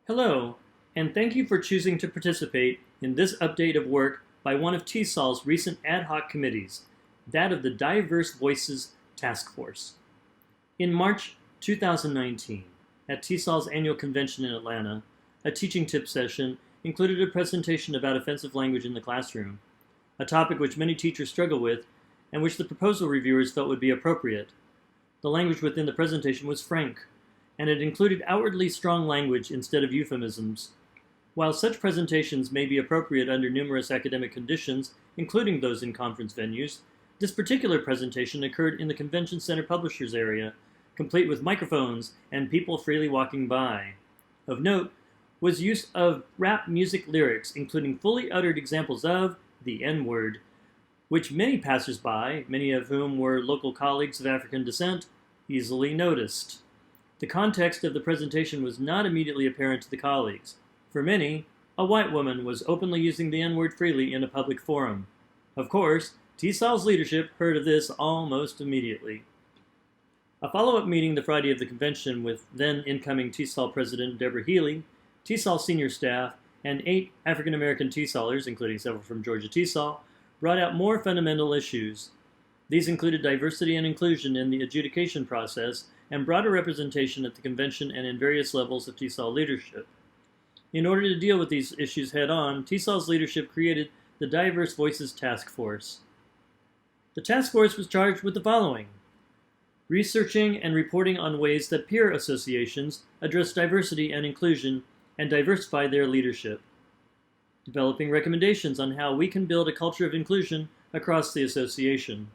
Hello, and thank you for choosing to participate in this update of work by one of TESOL's recent ad hoc committees, that of the Diverse Voices Task Force. In March 2019, at TESOL's annual convention in Atlanta, a teaching tip session included a presentation about offensive language in the classroom, a topic which many teachers struggle with and which the proposal reviewers felt would be appropriate. The language within the presentation was frank, and it included outwardly strong language instead of euphemisms. While such presentations may be appropriate under numerous academic conditions, including those in conference venues, this particular presentation occurred in the Convention Center Publishers area, complete with microphones and people freely walking by. Of note was use of rap music lyrics, including fully uttered examples of the N-word, which many passers-by, many of whom were local colleagues of African descent, easily noticed. The context of the presentation was not immediately apparent to the colleagues. For many, a white woman was openly using the N-word freely in a public forum. Of course, TESOL's leadership heard of this almost immediately. A follow-up meeting the Friday of the convention with then-incoming TESOL President Deborah Healy, TESOL senior staff, and 8 African-American TESOLers, including several from Georgia TESOL, brought out more fundamental issues. These included diversity and inclusion in the adjudication process and broader representation at the convention and in various levels of TESOL leadership. In order to deal with these issues head-on, TESOL's leadership created the Diverse Voices Task Force. The task force was charged with the following: researching and reporting on ways that peer associations address diversity and inclusion and diversify their leadership, developing recommendations on how we can build a culture of inclusion across the association,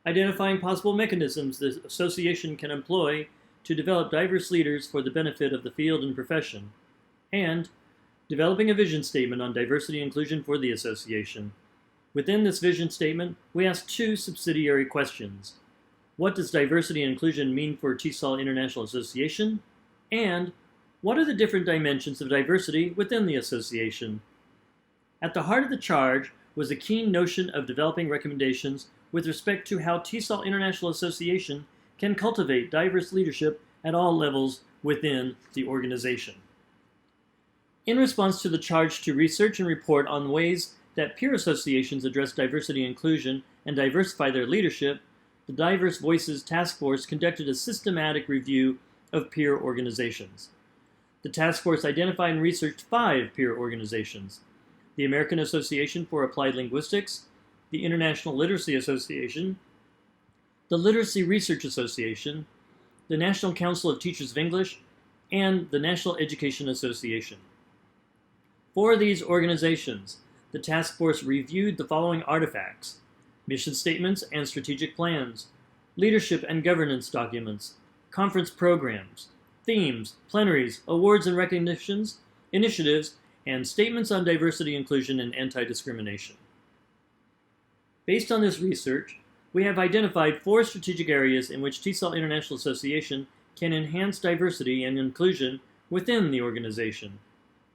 identifying possible mechanisms the association can employ to develop diverse leaders for the benefit of the field and profession, and developing a vision statement on diversity and inclusion for the association. Within this vision statement, we asked 2 subsidiary questions. What does diversity and inclusion mean for TESOL International Association? And what are the different dimensions of diversity within the association? At the heart of the charge was a keen notion of developing recommendations with respect to how TESOL International Association can cultivate diverse leadership at all levels within the organization. In response to the charge to research and report on ways that peer associations address diversity and inclusion and diversify their leadership, the Diverse Voices Task Force conducted a systematic review of peer organizations. The task force identified and researched 5 peer organizations: the American Association for Applied Linguistics, the International Literacy Association, the Literacy Research Association, the National Council of Teachers of English, and the National Education Association. For these organizations, the task force reviewed the following artifacts: mission statements and strategic plans, leadership and governance documents, conference programs, themes, plenaries, awards and recognitions, initiatives, and statements on diversity, inclusion, and anti-discrimination. Based on this research, we have identified 4 strategic areas in which TESOL International Association can enhance diversity and inclusion within the organization.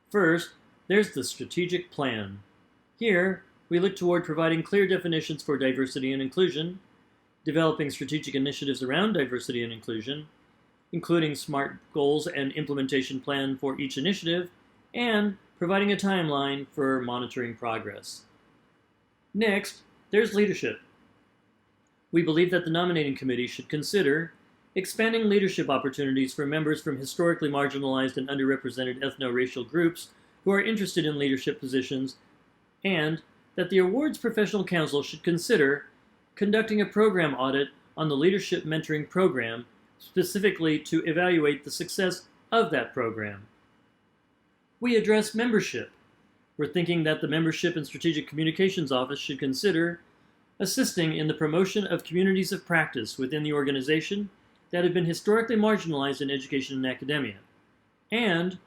First, there's the strategic plan. Here, we look toward providing clear definitions for diversity and inclusion, developing strategic initiatives around diversity and inclusion, including SMART goals and implementation plan for each initiative, and providing a timeline for monitoring progress. Next, there's leadership. We believe that the nominating committee should consider expanding leadership opportunities for members from historically marginalized and underrepresented ethno-racial groups who are interested in leadership positions, and that the Awards Professional Council should consider conducting a program audit on the Leadership Mentoring Program, specifically to evaluate the success of that program. We address membership. We're thinking that the Membership and Strategic Communications Office should consider assisting in the promotion of communities of practice within the organization that have been historically marginalized in education and academia, and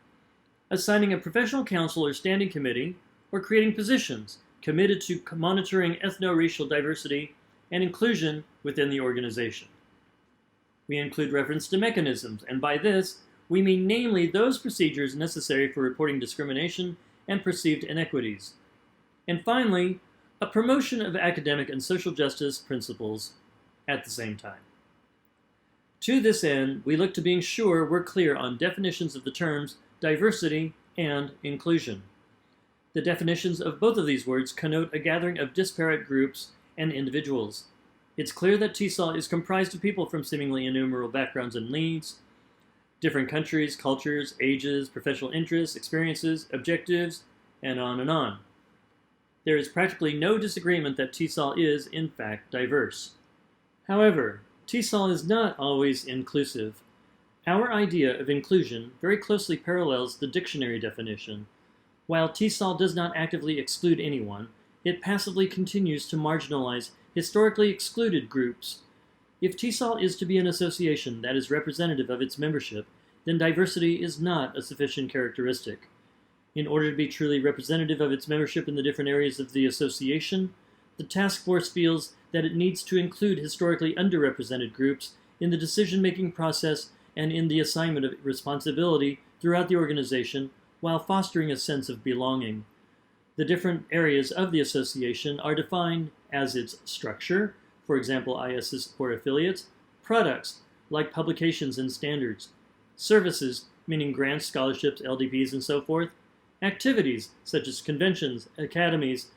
assigning a professional council or standing committee, or creating positions committed to monitoring ethno-racial diversity and inclusion within the organization. We include reference to mechanisms, and by this, we mean namely those procedures necessary for reporting discrimination and perceived inequities. And finally, a promotion of academic and social justice principles at the same time. To this end, we look to being sure we're clear on definitions of the terms diversity and inclusion. The definitions of both of these words connote a gathering of disparate groups and individuals. It's clear that TESOL is comprised of people from seemingly innumerable backgrounds and needs, different countries, cultures, ages, professional interests, experiences, objectives, and on and on. There is practically no disagreement that TESOL is, in fact, diverse. However, TESOL is not always inclusive. Our idea of inclusion very closely parallels the dictionary definition. While TESOL does not actively exclude anyone, it passively continues to marginalize historically excluded groups. If TESOL is to be an association that is representative of its membership, then diversity is not a sufficient characteristic. In order to be truly representative of its membership in the different areas of the association, the task force feels that it needs to include historically underrepresented groups in the decision-making process and in the assignment of responsibility throughout the organization while fostering a sense of belonging. The different areas of the association are defined as its structure, for example, IS's core affiliates, products, like publications and standards, services, meaning grants, scholarships, LDPs, and so forth, activities, such as conventions, academies,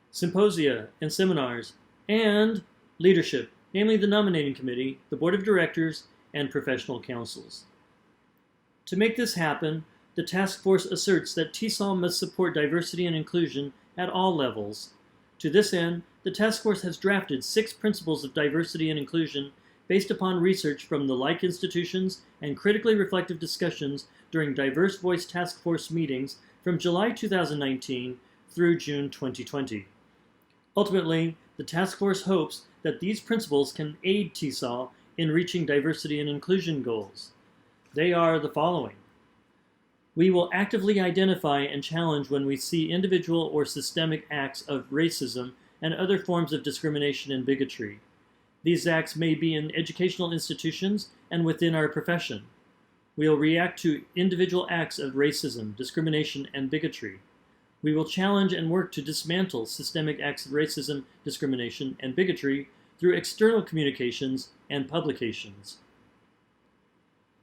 symposia, and seminars, and leadership, namely the nominating committee, the board of directors, and professional councils. To make this happen, the task force asserts that TESOL must support diversity and inclusion at all levels. To this end, the task force has drafted 6 principles of diversity and inclusion based upon research from the like institutions and critically reflective discussions during Diverse Voice Task Force meetings from July 2019 through June 2020. Ultimately, the task force hopes that these principles can aid TESOL in reaching diversity and inclusion goals. They are the following. We will actively identify and challenge when we see individual or systemic acts of racism and other forms of discrimination and bigotry. These acts may be in educational institutions and within our profession. We will react to individual acts of racism, discrimination, and bigotry. We will challenge and work to dismantle systemic acts of racism, discrimination, and bigotry through external communications and publications.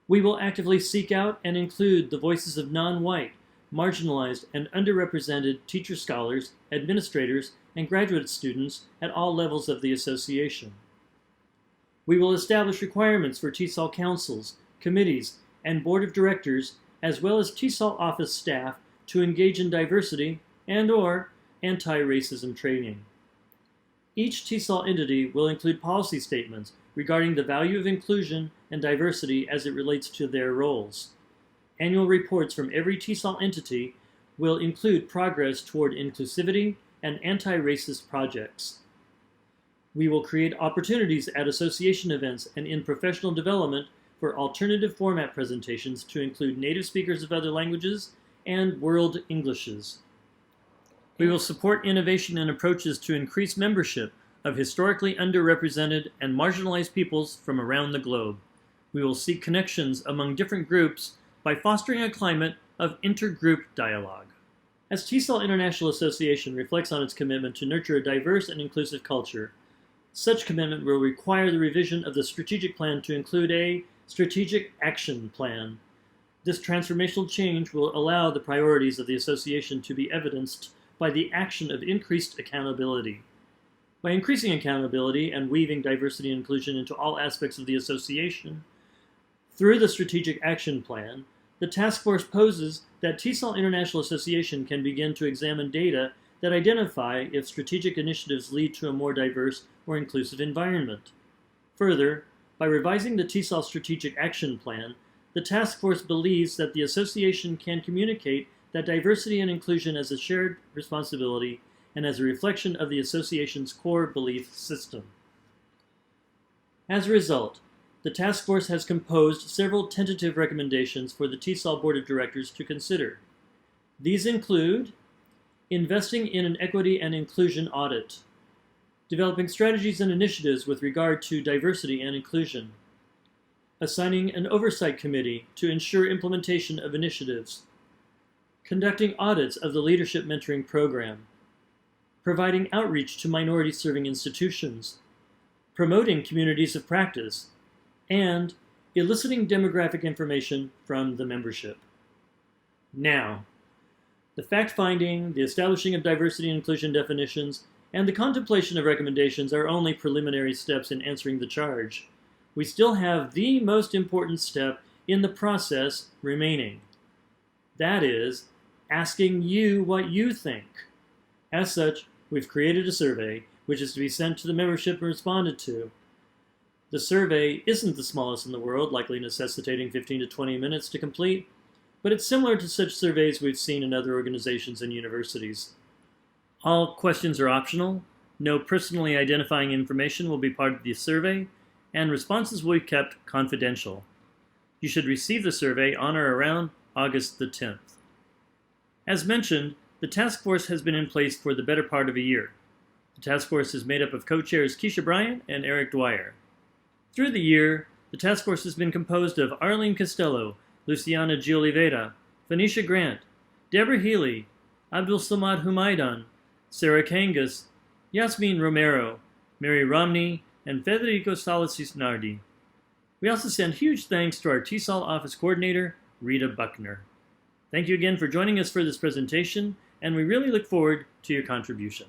We will actively seek out and include the voices of non-white, marginalized, and underrepresented teacher scholars, administrators, and graduate students at all levels of the association. We will establish requirements for TESOL councils, committees, and board of directors, as well as TESOL office staff to engage in diversity and/or anti-racism training. Each TESOL entity will include policy statements regarding the value of inclusion and diversity as it relates to their roles. Annual reports from every TESOL entity will include progress toward inclusivity and anti-racist projects. We will create opportunities at association events and in professional development for alternative format presentations to include native speakers of other languages and world Englishes. We will support innovation and approaches to increase membership of historically underrepresented and marginalized peoples from around the globe. We will seek connections among different groups by fostering a climate of intergroup dialogue. As TESOL International Association reflects on its commitment to nurture a diverse and inclusive culture, such commitment will require the revision of the strategic plan to include a strategic action plan. This transformational change will allow the priorities of the association to be evidenced by the action of increased accountability. By increasing accountability and weaving diversity and inclusion into all aspects of the association, through the strategic action plan, the task force poses that TESOL International Association can begin to examine data that identify if strategic initiatives lead to a more diverse or inclusive environment. Further, by revising the TESOL Strategic Action Plan, the task force believes that the association can communicate that diversity and inclusion as a shared responsibility and as a reflection of the association's core belief system. As a result, the task force has composed several tentative recommendations for the TESOL Board of Directors to consider. These include investing in an equity and inclusion audit, developing strategies and initiatives with regard to diversity and inclusion, assigning an oversight committee to ensure implementation of initiatives, conducting audits of the Leadership Mentoring Program, providing outreach to minority-serving institutions, promoting communities of practice, and eliciting demographic information from the membership. Now, the fact-finding, the establishing of diversity and inclusion definitions, and the contemplation of recommendations are only preliminary steps in answering the charge. We still have the most important step in the process remaining. That is, asking you what you think. As such, we've created a survey, which is to be sent to the membership and responded to. The survey isn't the smallest in the world, likely necessitating 15 to 20 minutes to complete, but it's similar to such surveys we've seen in other organizations and universities. All questions are optional, no personally identifying information will be part of the survey, and responses will be kept confidential. You should receive the survey on or around August the 10th. As mentioned, the task force has been in place for the better part of a year. The task force is made up of co-chairs Keisha Bryant and Eric Dwyer. Through the year, the task force has been composed of Arlene Costello, Luciana Gioliveda, Phoenicia Grant, Deborah Healy, Abdul Samad Humaydan, Sarah Kangas, Yasmin Romero, Mary Romney, and Federico Salas-Nardi. We also send huge thanks to our TESOL office coordinator, Rita Buckner. Thank you again for joining us for this presentation, and we really look forward to your contribution.